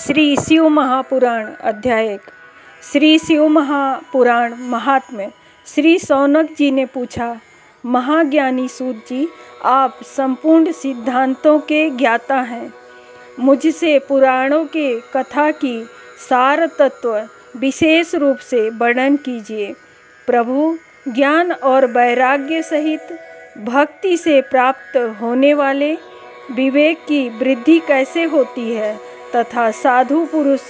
श्री शिव महापुराण अध्याय 1। श्री शिव महापुराण महात्म्य। श्री शौनक जी ने पूछा, महाज्ञानी सूत जी, आप संपूर्ण सिद्धांतों के ज्ञाता हैं। मुझसे पुराणों के कथा की सार तत्व विशेष रूप से वर्णन कीजिए। प्रभु, ज्ञान और वैराग्य सहित भक्ति से प्राप्त होने वाले विवेक की वृद्धि कैसे होती है तथा साधु पुरुष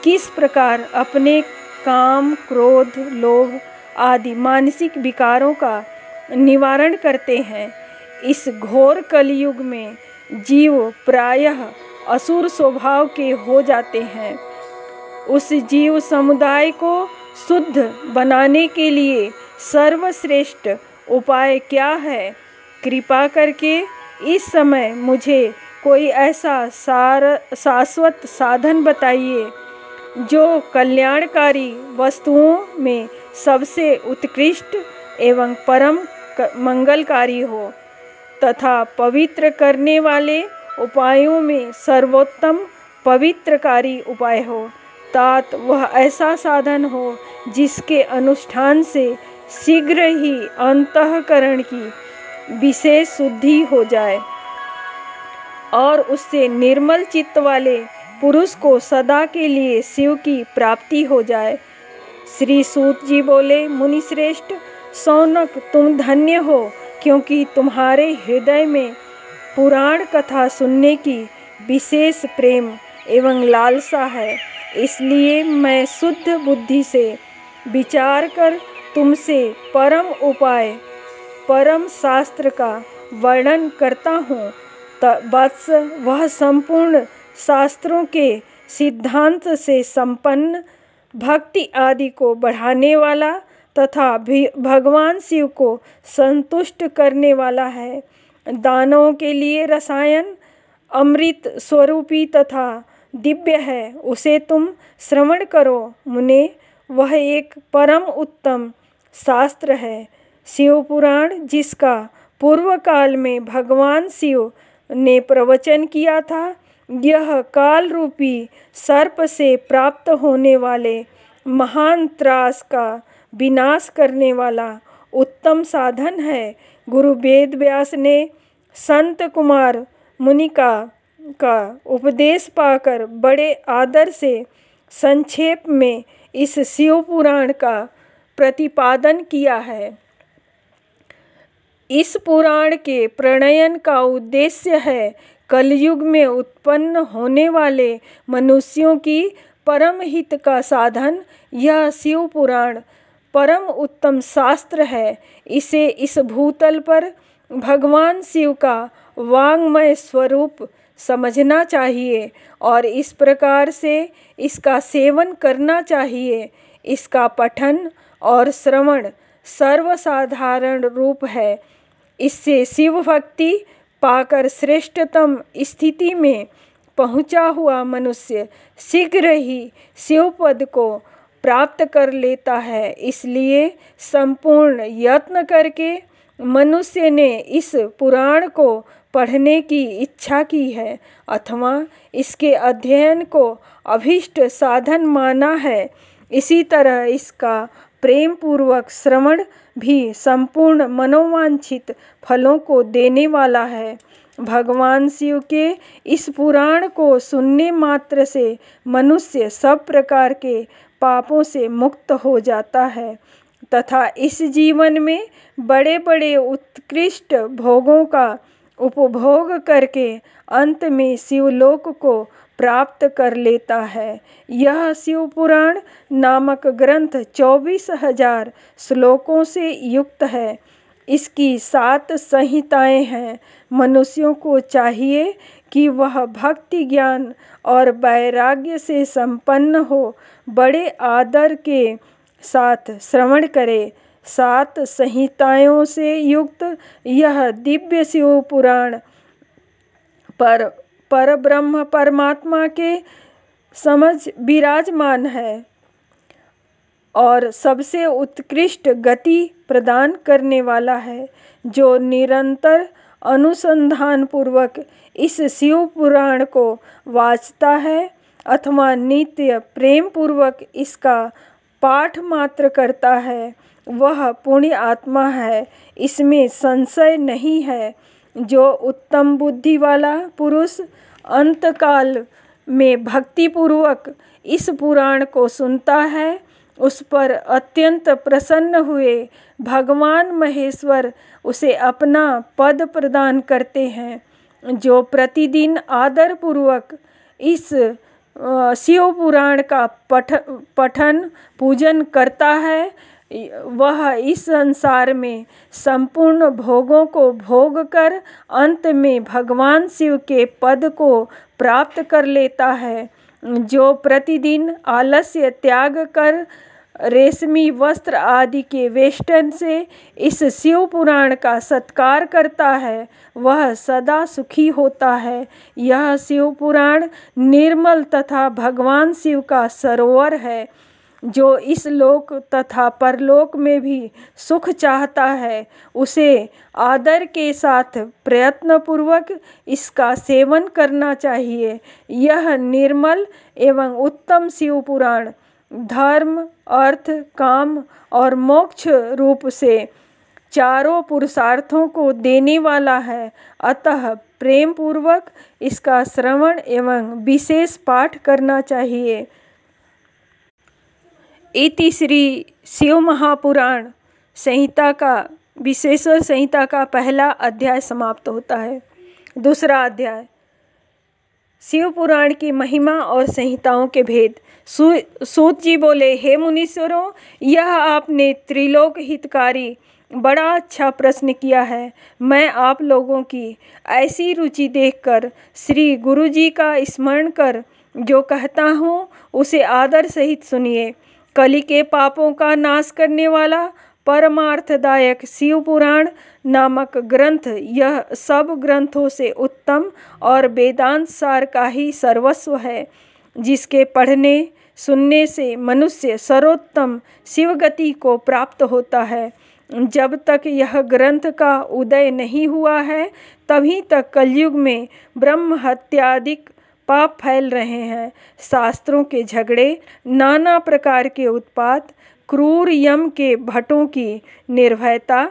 किस प्रकार अपने काम, क्रोध, लोभ आदि मानसिक विकारों का निवारण करते हैं। इस घोर कलयुग में जीव प्रायः असुर स्वभाव के हो जाते हैं। उस जीव समुदाय को शुद्ध बनाने के लिए सर्वश्रेष्ठ उपाय क्या है? कृपा करके इस समय मुझे कोई ऐसा शाश्वत साधन बताइए जो कल्याणकारी वस्तुओं में सबसे उत्कृष्ट एवं परम मंगलकारी हो तथा पवित्र करने वाले उपायों में सर्वोत्तम पवित्रकारी उपाय हो। तात वह ऐसा साधन हो जिसके अनुष्ठान से शीघ्र ही अंतःकरण की विशेष शुद्धि हो जाए और उससे निर्मल चित्त वाले पुरुष को सदा के लिए शिव की प्राप्ति हो जाए। श्री सूत जी बोले, मुनिश्रेष्ठ शौनक, तुम धन्य हो, क्योंकि तुम्हारे हृदय में पुराण कथा सुनने की विशेष प्रेम एवं लालसा है। इसलिए मैं शुद्ध बुद्धि से विचार कर तुमसे परम उपाय, परम शास्त्र का वर्णन करता हूँ। वत्स, वह संपूर्ण शास्त्रों के सिद्धांत से संपन्न, भक्ति आदि को बढ़ाने वाला तथा भगवान शिव को संतुष्ट करने वाला है। दानवों के लिए रसायन अमृत स्वरूपी तथा दिव्य है, उसे तुम श्रवण करो मुने। वह एक परम उत्तम शास्त्र है, शिव पुराण, जिसका पूर्व काल में भगवान शिव ने प्रवचन किया था। यह काल रूपी सर्प से प्राप्त होने वाले महान त्रास का विनाश करने वाला उत्तम साधन है। गुरु वेद व्यास ने संत कुमार मुनि का उपदेश पाकर बड़े आदर से संक्षेप में इस शिव पुराण का प्रतिपादन किया है। इस पुराण के प्रणयन का उद्देश्य है कलयुग में उत्पन्न होने वाले मनुष्यों की परम हित का साधन। यह शिव पुराण परम उत्तम शास्त्र है। इसे इस भूतल पर भगवान शिव का वाङ्मय स्वरूप समझना चाहिए और इस प्रकार से इसका सेवन करना चाहिए। इसका पठन और श्रवण सर्वसाधारण रूप है। इससे शिव भक्ति पाकर श्रेष्ठतम स्थिति में पहुँचा हुआ मनुष्य शीघ्र ही शिव पद को प्राप्त कर लेता है। इसलिए संपूर्ण यत्न करके मनुष्य ने इस पुराण को पढ़ने की इच्छा की है अथवा इसके अध्ययन को अभीष्ट साधन माना है। इसी तरह इसका प्रेम पूर्वक श्रवण भी संपूर्ण मनोवांछित फलों को देने वाला है। भगवान शिव के इस पुराण को सुनने मात्र से मनुष्य सब प्रकार के पापों से मुक्त हो जाता है तथा इस जीवन में बड़े बड़े उत्कृष्ट भोगों का उपभोग करके अंत में शिवलोक को प्राप्त कर लेता है। यह शिव पुराण नामक ग्रंथ 24,000 श्लोकों से युक्त है। इसकी 7 संहिताएं हैं। मनुष्यों को चाहिए कि वह भक्ति, ज्ञान और वैराग्य से संपन्न हो, बड़े आदर के साथ श्रवण करे। 7 संहिताओं से युक्त यह दिव्य शिव पुराण पर ब्रह्म परमात्मा के समझ विराजमान है और सबसे उत्कृष्ट गति प्रदान करने वाला है। जो निरंतर अनुसंधान पूर्वक इस शिव पुराण को वाचता है अथवा नित्य प्रेम पूर्वक इसका पाठ मात्र करता है वह पुण्य आत्मा है, इसमें संशय नहीं है। जो उत्तम बुद्धि वाला पुरुष अंतकाल में भक्ति पूर्वक इस पुराण को सुनता है, उस पर अत्यंत प्रसन्न हुए भगवान महेश्वर उसे अपना पद प्रदान करते हैं। जो प्रतिदिन आदर पूर्वक इस शिव पुराण का पठन पूजन करता है, वह इस संसार में संपूर्ण भोगों को भोग कर अंत में भगवान शिव के पद को प्राप्त कर लेता है। जो प्रतिदिन आलस्य त्याग कर रेशमी वस्त्र आदि के वेष्टन से इस शिव पुराण का सत्कार करता है, वह सदा सुखी होता है। यह शिव पुराण निर्मल तथा भगवान शिव का सरोवर है। जो इस लोक तथा परलोक में भी सुख चाहता है, उसे आदर के साथ प्रयत्नपूर्वक इसका सेवन करना चाहिए। यह निर्मल एवं उत्तम शिव पुराण धर्म, अर्थ, काम और मोक्ष रूप से चारों पुरुषार्थों को देने वाला है। अतः प्रेम पूर्वक इसका श्रवण एवं विशेष पाठ करना चाहिए। इति श्री शिव महापुराण संहिता का विश्वेश्वर संहिता का पहला अध्याय समाप्त होता है। दूसरा अध्याय शिव पुराण की महिमा और संहिताओं के भेद। सूत जी बोले, हे मुनीश्वरों, यह आपने त्रिलोक हितकारी बड़ा अच्छा प्रश्न किया है। मैं आप लोगों की ऐसी रुचि देखकर श्री गुरु जी का स्मरण कर जो कहता हूँ उसे आदर सहित सुनिए। कलि के पापों का नाश करने वाला परमार्थदायक शिव पुराण नामक ग्रंथ यह सब ग्रंथों से उत्तम और वेदांत सार का ही सर्वस्व है, जिसके पढ़ने सुनने से मनुष्य सर्वोत्तम शिवगति को प्राप्त होता है। जब तक यह ग्रंथ का उदय नहीं हुआ है, तभी तक कलयुग में ब्रह्म हत्यादिक पाप फैल रहे हैं। शास्त्रों के झगड़े, नाना प्रकार के उत्पात, क्रूर यम के भटों की निर्भयता,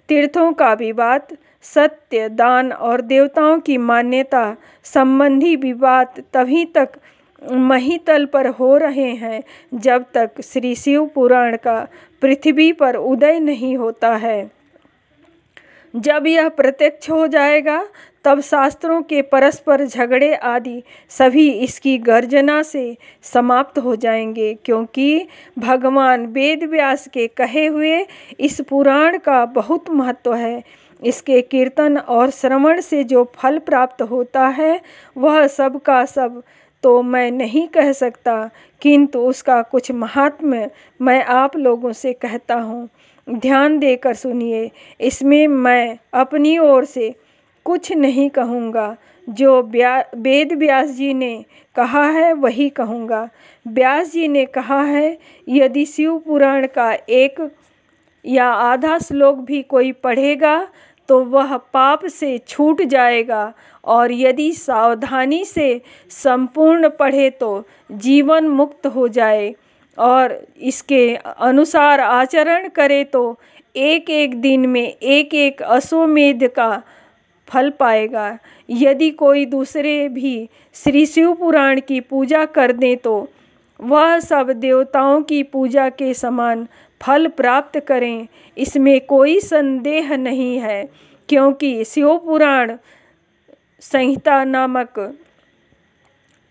तीर्थों का विवाद, सत्य, दान और देवताओं की मान्यता संबंधी विवाद तभी तक महीतल पर हो रहे हैं जब तक श्री शिव पुराण का पृथ्वी पर उदय नहीं होता है। जब यह प्रत्यक्ष हो जाएगा तब शास्त्रों के परस्पर झगड़े आदि सभी इसकी गर्जना से समाप्त हो जाएंगे, क्योंकि भगवान वेद व्यास के कहे हुए इस पुराण का बहुत महत्व है। इसके कीर्तन और श्रवण से जो फल प्राप्त होता है वह सब का सब तो मैं नहीं कह सकता, किंतु उसका कुछ महात्म्य मैं आप लोगों से कहता हूँ। ध्यान देकर सुनिए। इसमें मैं अपनी ओर से कुछ नहीं कहूँगा, जो वेद व्यास जी ने कहा है वही कहूँगा। व्यास जी ने कहा है, यदि शिव पुराण का एक या आधा श्लोक भी कोई पढ़ेगा तो वह पाप से छूट जाएगा, और यदि सावधानी से संपूर्ण पढ़े तो जीवन मुक्त हो जाए, और इसके अनुसार आचरण करे तो एक एक दिन में एक एक अश्वमेध का फल पाएगा। यदि कोई दूसरे भी श्री शिव पुराण की पूजा कर दे तो वह सब देवताओं की पूजा के समान फल प्राप्त करें, इसमें कोई संदेह नहीं है, क्योंकि शिव पुराण संहिता नामक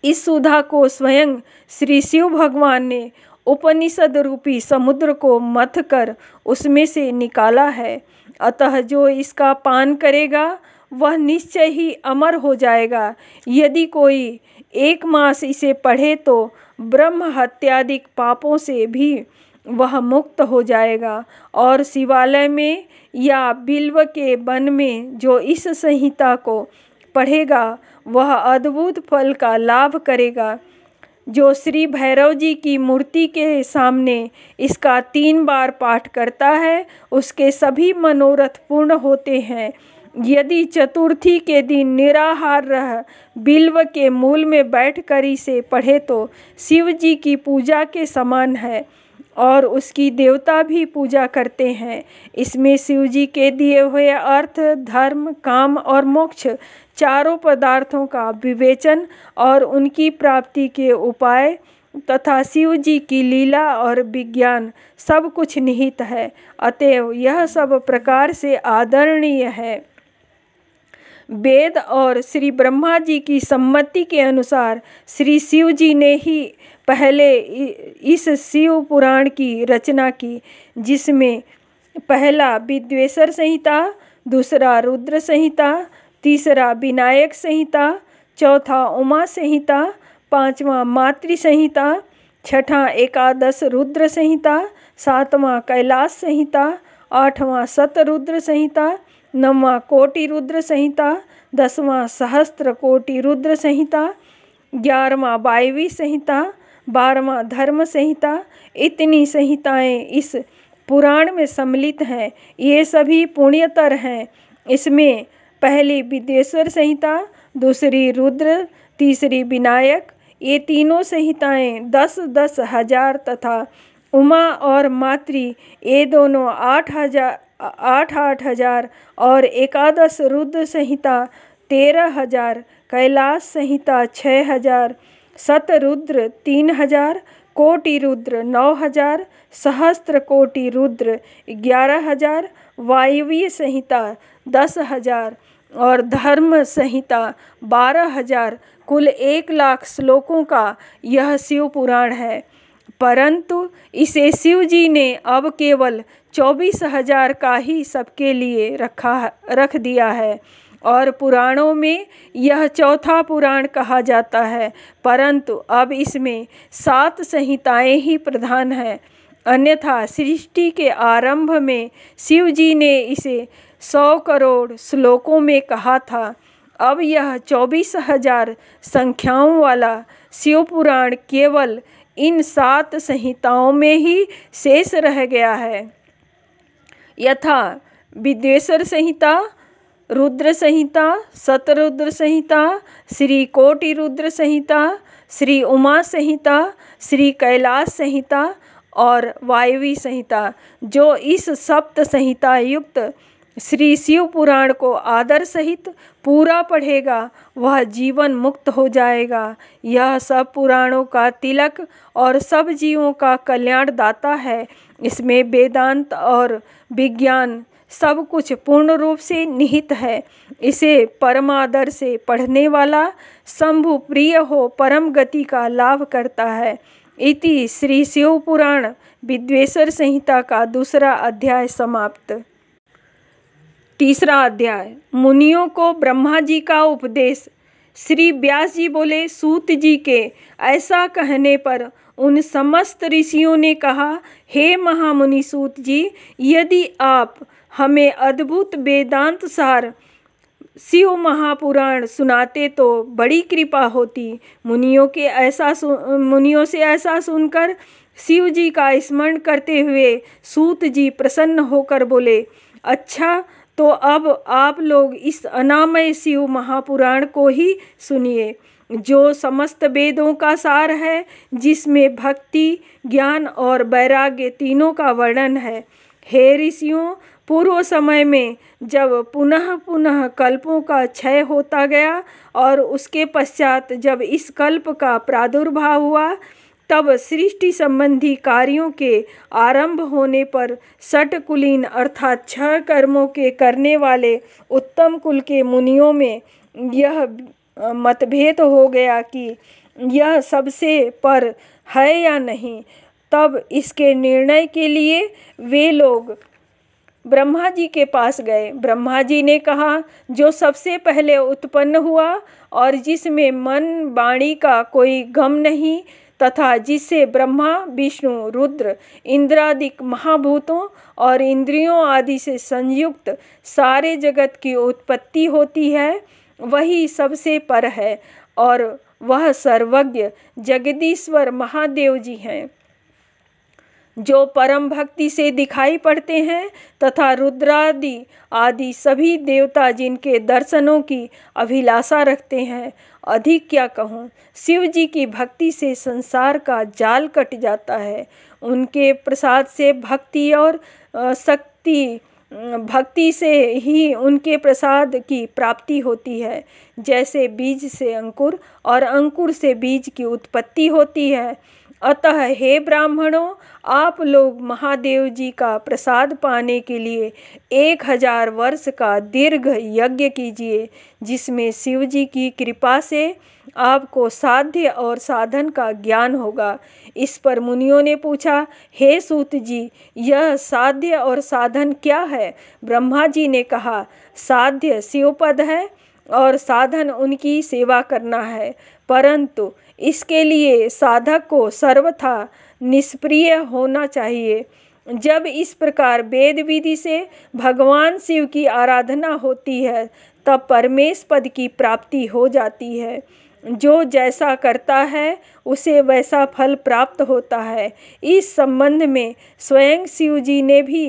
इस सुधा को स्वयं श्री शिव भगवान ने उपनिषद रूपी समुद्र को मथ कर उसमें से निकाला है। अतः जो इसका पान करेगा वह निश्चय ही अमर हो जाएगा। यदि कोई 1 मास इसे पढ़े तो ब्रह्म हत्यादिक पापों से भी वह मुक्त हो जाएगा, और शिवालय में या बिल्व के वन में जो इस संहिता को पढ़ेगा वह अद्भुत फल का लाभ करेगा। जो श्री भैरव जी की मूर्ति के सामने इसका 3 बार पाठ करता है उसके सभी मनोरथ पूर्ण होते हैं। यदि चतुर्थी के दिन निराहार रह बिल्व के मूल में बैठकर इसे पढ़े तो शिव जी की पूजा के समान है और उसकी देवता भी पूजा करते हैं। इसमें शिव जी के दिए हुए अर्थ, धर्म, काम और मोक्ष चारों पदार्थों का विवेचन और उनकी प्राप्ति के उपाय तथा शिव जी की लीला और विज्ञान सब कुछ निहित है। अतएव यह सब प्रकार से आदरणीय है। वेद और श्री ब्रह्मा जी की सम्मति के अनुसार श्री शिव जी ने ही पहले इस शिव पुराण की रचना की, जिसमें पहला विद्वेश्वर संहिता, दूसरा रुद्र संहिता, तीसरा विनायक संहिता, चौथा उमा संहिता, पांचवा मातृ संहिता, छठा एकादश रुद्र संहिता, सातवां कैलाश संहिता, आठवां शतरुद्र संहिता, नौवां कोटि रुद्र संहिता, 10वां सहस्त्र कोटि रुद्र संहिता, 11वां वायवी संहिता, 12वां धर्म संहिता। इतनी संहिताएं इस पुराण में सम्मिलित हैं। ये सभी पुण्यतर हैं। इसमें पहली विद्वेश्वर संहिता, दूसरी रुद्र, तीसरी विनायक, ये तीनों संहिताएं 10-10 हजार तथा उमा और मातृ ये दोनों 8-8 हजार और एकादश रुद्र संहिता 13,000, कैलाश संहिता 6,000, शतरुद्र 3,000, कोटि रुद्र 9,000, सहस्त्र कोटि रुद्र 11,000, वायवीय संहिता 10,000 और धर्म संहिता 12,000, कुल 1,00,000 श्लोकों का यह शिव पुराण है। परंतु इसे शिव जी ने अब केवल 24,000 का ही सबके लिए रख दिया है और पुराणों में यह चौथा पुराण कहा जाता है। परंतु अब इसमें 7 संहिताएं ही प्रधान हैं। अन्यथा सृष्टि के आरंभ में शिव जी ने इसे 100 करोड़ श्लोकों में कहा था। अब यह 24,000 संख्याओं वाला शिव पुराण केवल इन 7 संहिताओं में ही शेष रह गया है, यथा विद्वेश्वर संहिता, रुद्र संहिता, शतरुद्र संहिता, श्री कोटि रुद्र संहिता, श्री उमा संहिता, श्री कैलाश संहिता और वायवी संहिता। जो इस सप्त संहिता युक्त श्री शिव पुराण को आदर सहित पूरा पढ़ेगा वह जीवन मुक्त हो जाएगा। यह सब पुराणों का तिलक और सब जीवों का कल्याण दाता है। इसमें वेदांत और विज्ञान सब कुछ पूर्ण रूप से निहित है। इसे परमादर से पढ़ने वाला शंभु प्रिय हो परम गति का लाभ करता है। इति श्री शिव पुराण विद्वेश्वर संहिता का दूसरा अध्याय समाप्त। तीसरा अध्याय, मुनियों को ब्रह्मा जी का उपदेश। श्री व्यास जी बोले, सूत जी के ऐसा कहने पर उन समस्त ऋषियों ने कहा, हे महामुनि सूत जी, यदि आप हमें अद्भुत वेदांत सार शिव महापुराण सुनाते तो बड़ी कृपा होती। मुनियों से ऐसा सुनकर शिव जी का स्मरण करते हुए सूत जी प्रसन्न होकर बोले, अच्छा तो अब आप लोग इस अनामय शिव महापुराण को ही सुनिए, जो समस्त वेदों का सार है, जिसमें भक्ति, ज्ञान और वैराग्य तीनों का वर्णन है। हे ऋषियों, पूर्व समय में जब पुनः पुनः कल्पों का क्षय होता गया और उसके पश्चात जब इस कल्प का प्रादुर्भाव हुआ, तब सृष्टि संबंधी कार्यों के आरंभ होने पर षटकुलीन अर्थात 6 कर्मों के करने वाले उत्तम कुल के मुनियों में यह मतभेद हो गया कि यह सबसे पर है या नहीं। तब इसके निर्णय के लिए वे लोग ब्रह्मा जी के पास गए। ब्रह्मा जी ने कहा, जो सबसे पहले उत्पन्न हुआ और जिसमें मन वाणी का कोई गम नहीं तथा जिससे ब्रह्मा, विष्णु, रुद्र, इंद्रादिक महाभूतों और इंद्रियों आदि से संयुक्त सारे जगत की उत्पत्ति होती है, वही सबसे पर है और वह सर्वज्ञ जगदीश्वर महादेव जी हैं। जो परम भक्ति से दिखाई पड़ते हैं तथा रुद्रादि आदि सभी देवता जिनके दर्शनों की अभिलाषा रखते हैं। अधिक क्या कहूँ, शिव जी की भक्ति से संसार का जाल कट जाता है। उनके प्रसाद से भक्ति और शक्ति, भक्ति से ही उनके प्रसाद की प्राप्ति होती है। जैसे बीज से अंकुर और अंकुर से बीज की उत्पत्ति होती है। अतः हे ब्राह्मणों, आप लोग महादेव जी का प्रसाद पाने के लिए 1000 वर्ष का दीर्घ यज्ञ कीजिए, जिसमें शिव जी की कृपा से आपको साध्य और साधन का ज्ञान होगा। इस पर मुनियों ने पूछा, हे सूत जी, यह साध्य और साधन क्या है? ब्रह्मा जी ने कहा, साध्य शिवपद है और साधन उनकी सेवा करना है, परंतु इसके लिए साधक को सर्वथा निष्प्रिय होना चाहिए। जब इस प्रकार वेद विधि से भगवान शिव की आराधना होती है, तब परमेश पद की प्राप्ति हो जाती है। जो जैसा करता है उसे वैसा फल प्राप्त होता है। इस संबंध में स्वयं शिव जी ने भी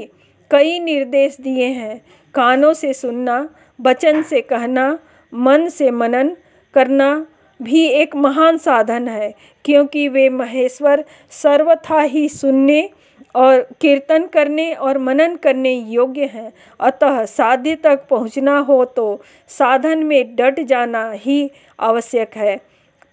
कई निर्देश दिए हैं। कानों से सुनना, वचन से कहना, मन से मनन करना भी एक महान साधन है, क्योंकि वे महेश्वर सर्वथा ही सुनने और कीर्तन करने और मनन करने योग्य हैं। अतः साध्य तक पहुँचना हो तो साधन में डट जाना ही आवश्यक है।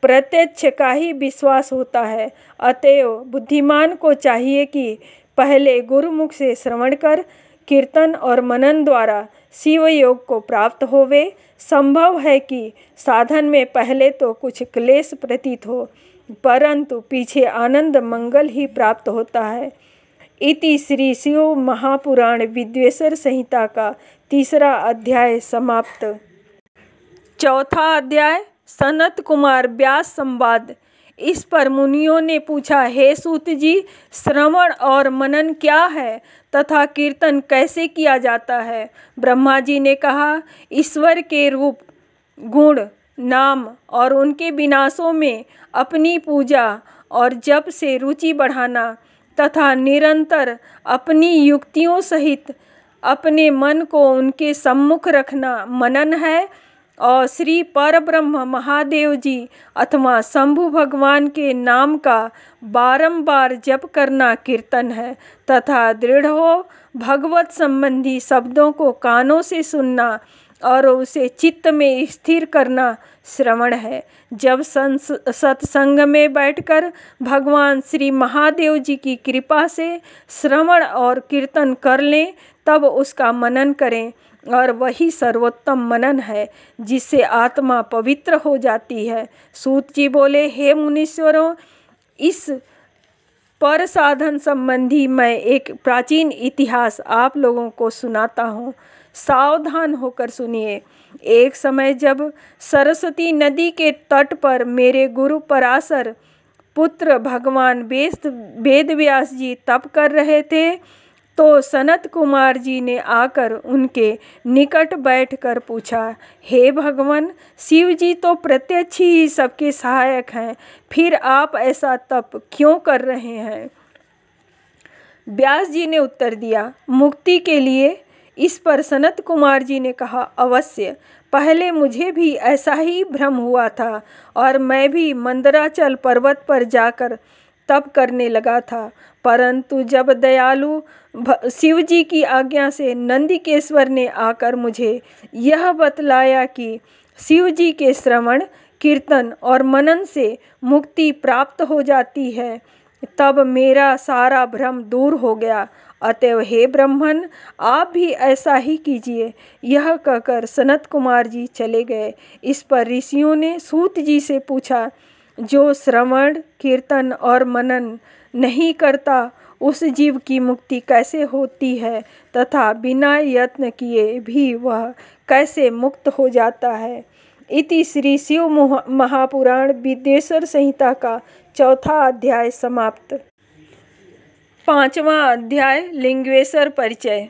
प्रत्यक्ष का ही विश्वास होता है। अतएव बुद्धिमान को चाहिए कि पहले गुरुमुख से श्रवण कर कीर्तन और मनन द्वारा शिव योग को प्राप्त होवे। संभव है कि साधन में पहले तो कुछ क्लेश प्रतीत हो, परंतु पीछे आनंद मंगल ही प्राप्त होता है। इति श्री शिव महापुराण विद्वेश्वर संहिता का 3रा अध्याय समाप्त। 4था अध्याय सनत कुमार व्यास संवाद। इस पर मुनियों ने पूछा, हे सूत जी, श्रवण और मनन क्या है तथा कीर्तन कैसे किया जाता है? ब्रह्मा जी ने कहा, ईश्वर के रूप, गुण, नाम और उनके विनाशों में अपनी पूजा और जप से रुचि बढ़ाना तथा निरंतर अपनी युक्तियों सहित अपने मन को उनके सम्मुख रखना मनन है। और श्री परब्रह्म महादेव जी अथवा शंभु भगवान के नाम का बारंबार जप करना कीर्तन है तथा दृढ़ भगवत संबंधी शब्दों को कानों से सुनना और उसे चित्त में स्थिर करना श्रवण है। जब सत्संग में बैठकर भगवान श्री महादेव जी की कृपा से श्रवण और कीर्तन कर लें, तब उसका मनन करें, और वही सर्वोत्तम मनन है जिससे आत्मा पवित्र हो जाती है। सूत जी बोले, हे मुनीश्वरों, इस पर साधन संबंधी मैं एक प्राचीन इतिहास आप लोगों को सुनाता हूँ। सावधान होकर सुनिए। एक समय जब सरस्वती नदी के तट पर मेरे गुरु पराशर पुत्र भगवान वेदव्यास जी तप कर रहे थे, तो सनत कुमार जी ने आकर उनके निकट बैठकर पूछा, हे भगवान, शिव जी तो प्रत्यक्ष ही सबके सहायक हैं, फिर आप ऐसा तप क्यों कर रहे हैं? व्यास जी ने उत्तर दिया, मुक्ति के लिए। इस पर सनत कुमार जी ने कहा, अवश्य, पहले मुझे भी ऐसा ही भ्रम हुआ था और मैं भी मंदराचल पर्वत पर जाकर तप करने लगा था, परंतु जब दयालु शिव जी की आज्ञा से नंदिकेश्वर ने आकर मुझे यह बतलाया कि शिव जी के श्रवण, कीर्तन और मनन से मुक्ति प्राप्त हो जाती है, तब मेरा सारा भ्रम दूर हो गया। अतएव हे ब्राह्मण, आप भी ऐसा ही कीजिए। यह कहकर सनत कुमार जी चले गए। इस पर ऋषियों ने सूत जी से पूछा, जो श्रवण, कीर्तन और मनन नहीं करता, उस जीव की मुक्ति कैसे होती है तथा बिना यत्न किए भी वह कैसे मुक्त हो जाता है? इति श्री शिव महापुराण विद्वेश्वर संहिता का 4था अध्याय समाप्त। 5वां अध्याय लिंगेश्वर परिचय।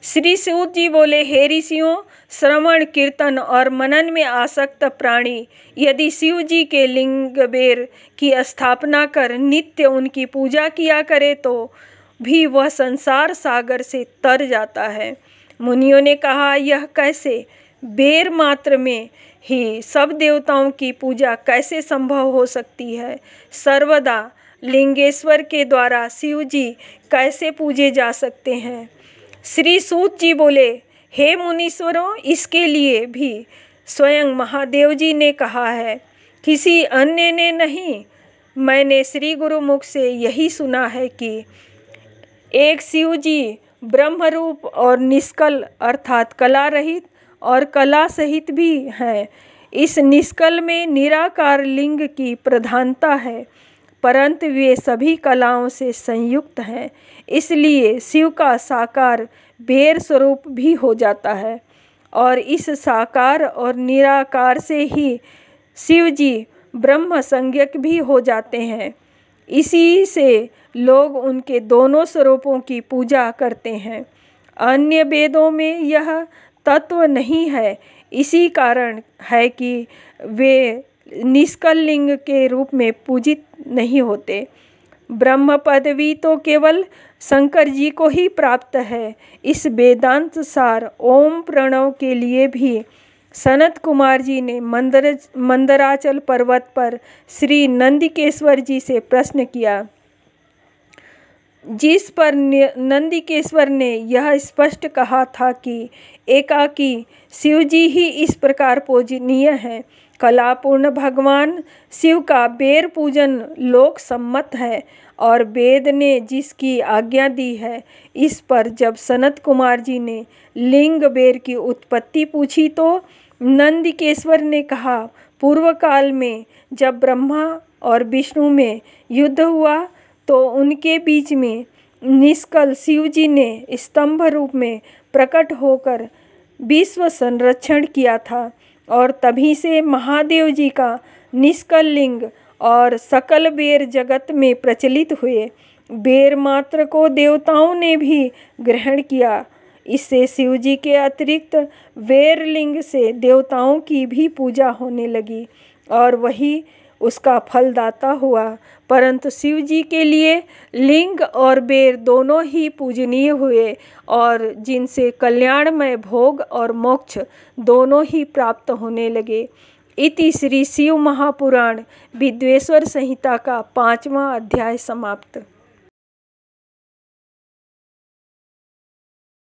श्री सूत जी बोले, हे ऋषियों, श्रवण कीर्तन और मनन में आसक्त प्राणी यदि शिव जी के लिंग बेर की स्थापना कर नित्य उनकी पूजा किया करे तो भी वह संसार सागर से तर जाता है। मुनियों ने कहा, यह कैसे? बेर मात्र में ही सब देवताओं की पूजा कैसे संभव हो सकती है? सर्वदा लिंगेश्वर के द्वारा शिव जी कैसे पूजे जा सकते हैं? श्री सूत जी बोले, हे मुनीश्वरों, इसके लिए भी स्वयं महादेव जी ने कहा है, किसी अन्य ने नहीं। मैंने श्री गुरु मुख से यही सुना है कि एक शिव जी ब्रह्मरूप और निष्कल अर्थात कला रहित और कला सहित भी हैं। इस निष्कल में निराकार लिंग की प्रधानता है, परंतु वे सभी कलाओं से संयुक्त हैं, इसलिए शिव का साकार बेर स्वरूप भी हो जाता है और इस साकार और निराकार से ही शिव जी ब्रह्म संज्ञक भी हो जाते हैं। इसी से लोग उनके दोनों स्वरूपों की पूजा करते हैं। अन्य वेदों में यह तत्व नहीं है, इसी कारण है कि वे निष्कल लिंग के रूप में पूजित नहीं होते। ब्रह्म पदवी तो केवल शंकर जी को ही प्राप्त है। इस वेदांत सार ओम प्रणव के लिए भी सनत कुमार जी ने मंदराचल पर्वत पर श्री नंदिकेश्वर जी से प्रश्न किया, जिस पर नंदिकेश्वर ने यह स्पष्ट कहा था कि एकाकी शिव जी ही इस प्रकार पूजनीय हैं। कलापूर्ण भगवान शिव का बेर पूजन लोक सम्मत है और वेद ने जिसकी आज्ञा दी है। इस पर जब सनत कुमार जी ने लिंग बेर की उत्पत्ति पूछी तो नंदिकेश्वर ने कहा, पूर्व काल में जब ब्रह्मा और विष्णु में युद्ध हुआ तो उनके बीच में निष्कल शिव जी ने स्तंभ रूप में प्रकट होकर विश्व संरक्षण किया था और तभी से महादेव जी का निष्कल लिंग और सकल बेर जगत में प्रचलित हुए। बेर मात्र को देवताओं ने भी ग्रहण किया। इससे शिव जी के अतिरिक्त बेर लिंग से देवताओं की भी पूजा होने लगी और वही उसका फलदाता हुआ। परंतु शिव जी के लिए लिंग और बेर दोनों ही पूजनीय हुए और जिनसे कल्याणमय भोग और मोक्ष दोनों ही प्राप्त होने लगे। इति श्री शिव महापुराण विद्वेश्वर संहिता का 5वां अध्याय समाप्त।